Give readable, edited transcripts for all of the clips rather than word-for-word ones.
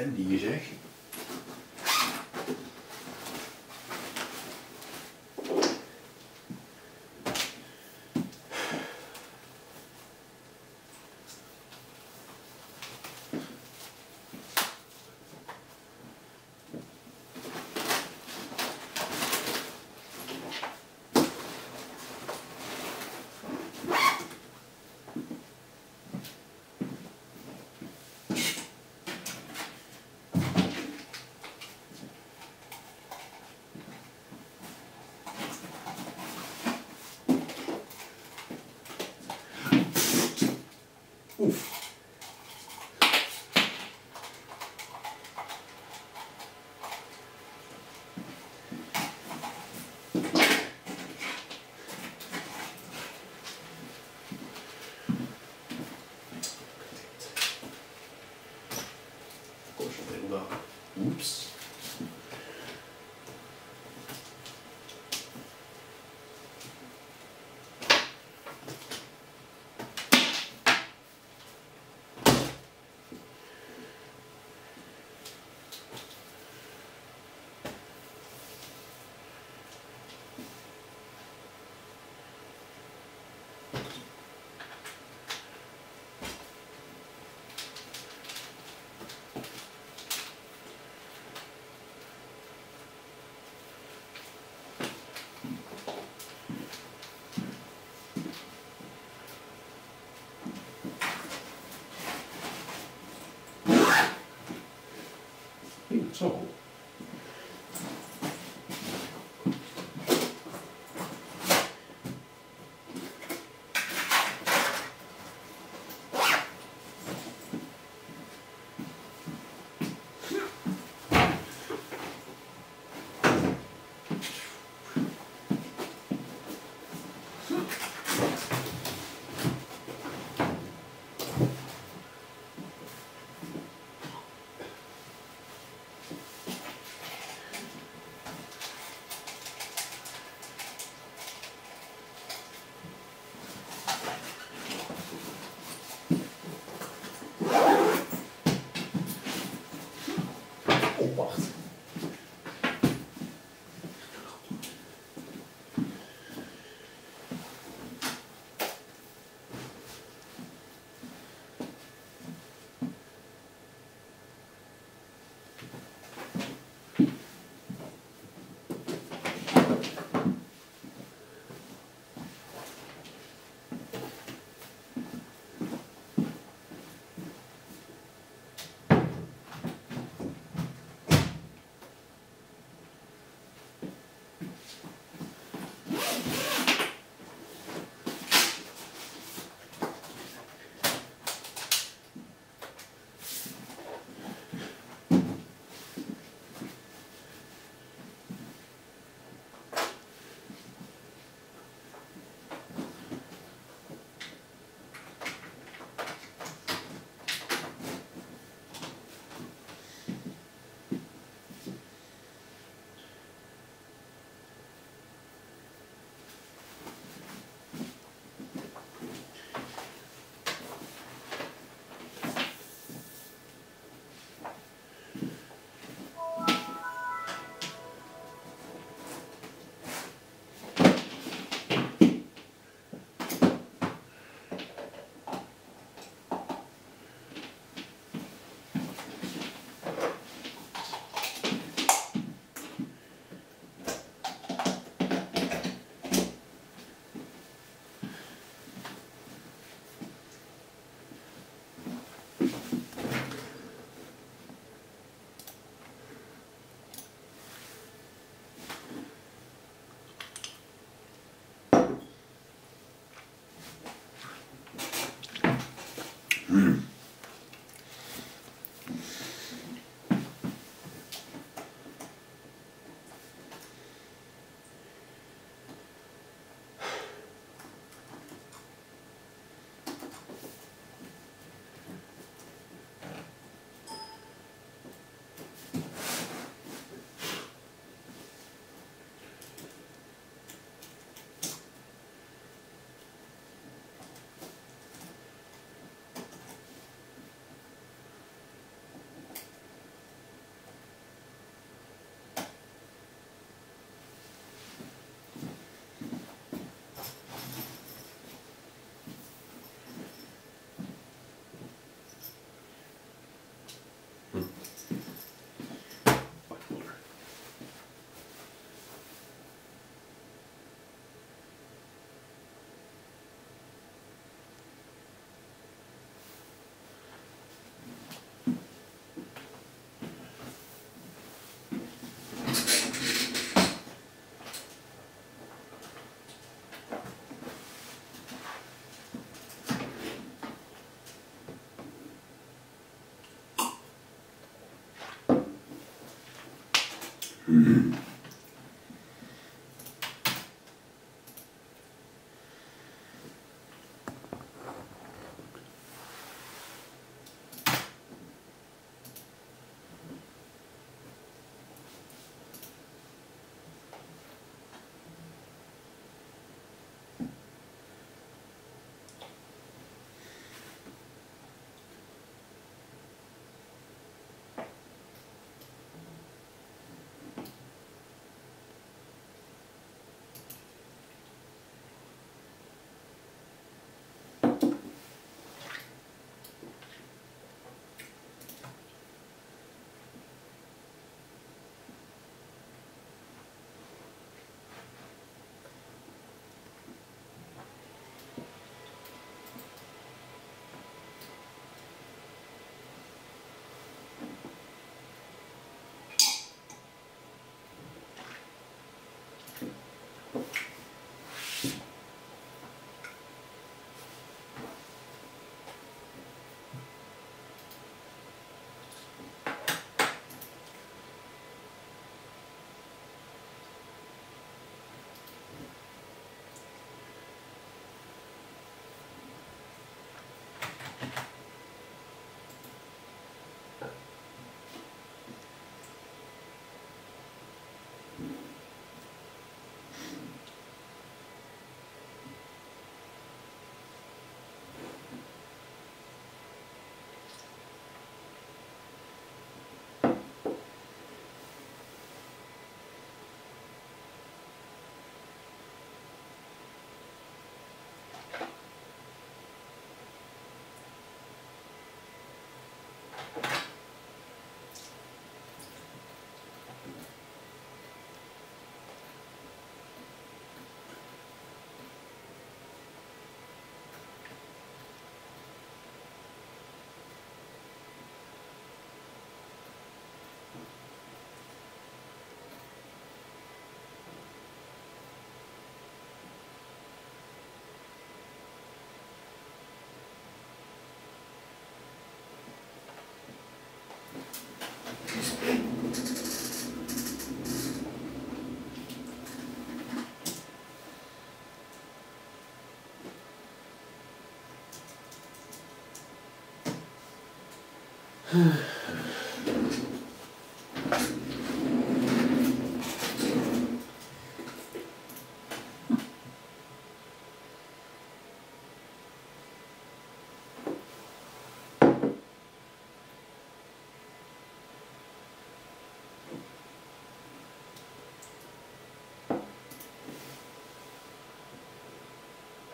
En die zeg. Oef. Oeps.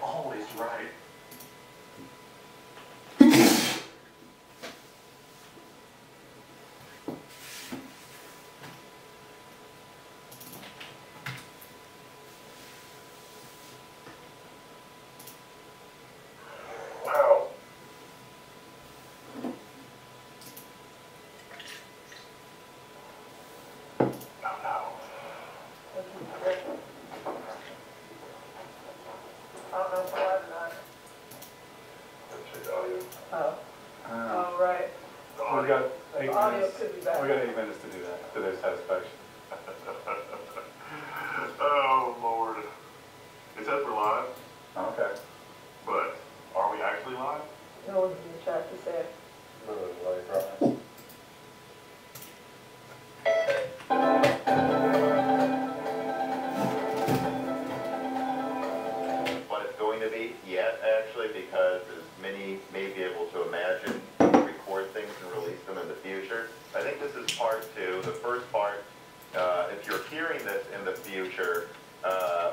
Always right. Wow. Oh no. Oh. Oh, right. We got 8 The audio minutes. could be better. We got 8 minutes to do that, to their satisfaction. Oh, Lord. It says we're live, Okay. but are we actually live? No one's in the chat to say it. What it's going to be yet, actually, because as many may be able to imagine, record things and release them in the future. I think this is part 2. The first part, if you're hearing this in the future,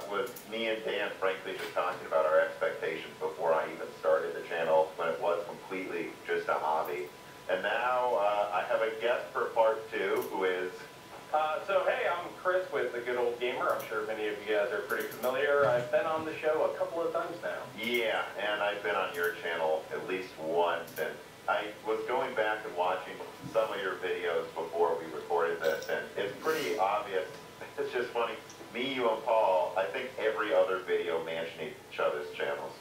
was me and Dan, frankly, just talking about our expectations before I even started the channel, when it was completely just a hobby. And now I have a guest for part 2, who is... So hey, I'm Chris with The Good Old Gamer. I'm sure many of you guys are pretty familiar. I've been on the show a couple of times now. Yeah, and I've been on your channel at least once, and I was going back and watching some of your videos before we recorded this, and it's pretty obvious. It's just funny. Me, you, and Paul, I think every other video mention each other's channels.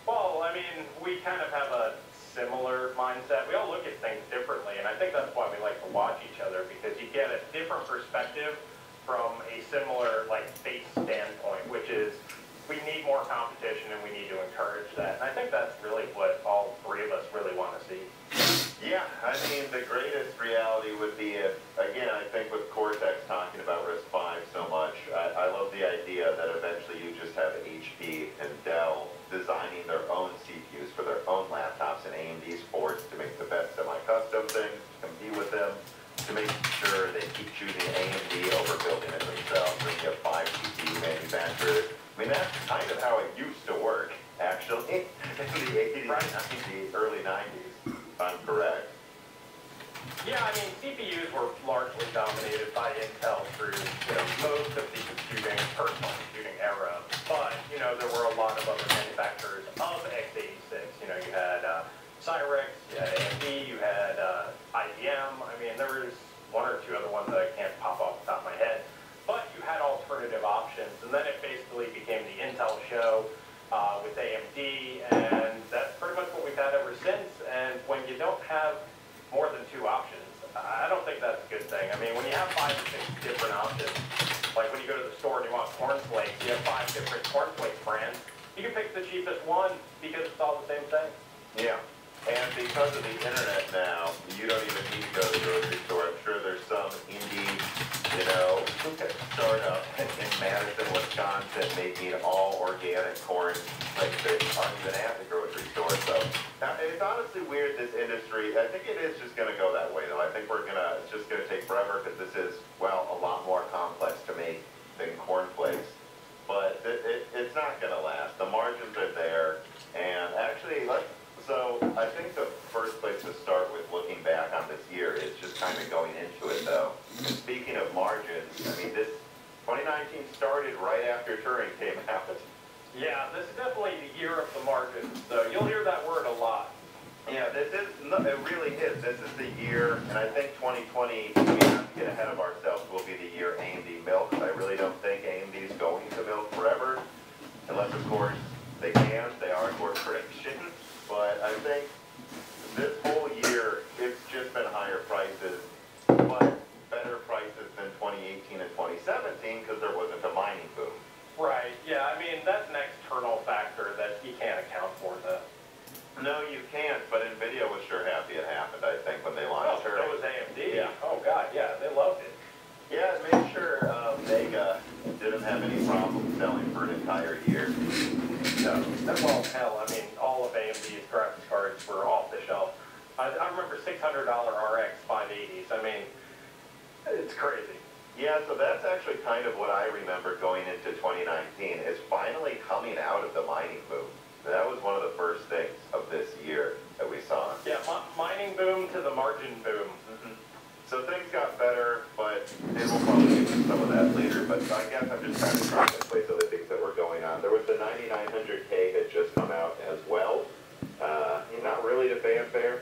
Well, I mean, we kind of have a similar mindset. We all look at things differently, and I think that's why we like to watch each other, because you get a different perspective from a similar, like, base standpoint, which is we need more competition and we need to encourage that. And I think that's really what all three of us really want to see. Yeah, I mean, the greatest reality would be if, again, I think with Cortex talking about RISC-V so much, I love the idea that eventually you just have HP and Dell designing their own CPUs for their own laptops, and AMD's forced to make the best semi-custom things, to compete with them, to make sure they keep choosing AMD over building it themselves. And you have 5 CPU manufacturers. I mean, that's kind of how it used to work, actually, in the 80s, Right. 90s, early 90s, if I'm correct. Yeah, I mean, CPUs were largely dominated by Intel through, most of the personal computing era. But, there were a lot of other manufacturers of x86. You had Cyrix, you had AMD, you had IBM. I mean, there was one or two other ones that I can't pop off the top of my head. But you had alternative options, and then it basically became the Intel show with AMD, and that's pretty much what we've had ever since. And when you don't have more than 2 options, I don't think that's a good thing. I mean, when you have 5 or 6 different options, like when you go to the store and you want cornflakes, you have 5 different cornflakes brands, you can pick the cheapest one because it's all the same thing. Yeah. And because of the internet now, you don't even need to go to the grocery store. I'm sure there's some indie, startup in Madison, Wisconsin, making all organic corn flakes that aren't even at the grocery store. So it's honestly weird, this industry. I think it is just going to go that way, though. I think it's just going to take forever, because this is, a lot more complex to make than cornflakes. But it's not going to last. The margins are there. And actually, so I think the first place to start with looking back on this year is just kind of going into it, though. And speaking of margins, I mean, this 2019 started right after Turing came out. Yeah, this is definitely the year of the margins. So you'll hear that word a lot. Yeah, it really is. This is the year, and I think 2020, we have to get ahead of ourselves, will be the year AMD milks. I really don't think AMD is going to milk forever, unless, of course, they can. They are a corporation. But I think this whole year, it's just been higher prices, but better prices than 2018 and 2017, because there wasn't a mining boom. Right, yeah, I mean, that's an external factor that you can't account for, though. No, you can't, but NVIDIA was sure happy it happened, I think, when they launched so Turing. was AMD. Yeah. Oh, God, yeah, they loved it. Yeah, it made sure Vega didn't have any problem selling for an entire year. No, well, hell, I mean, all of AMD's graphics cards were off the shelf. I remember $600 RX 580s. I mean, it's crazy. Yeah, so that's actually kind of what I remember going into 2019, is finally coming out of the mining boom. That was one of the first things of this year that we saw. Yeah, mining boom to the margin boom. Mm-hmm. So things got better, but and we'll probably get into some of that later. But I guess I'm just kind of trying to place other things that were going on. There was the 9900K had just come out as well. Not really to fanfare.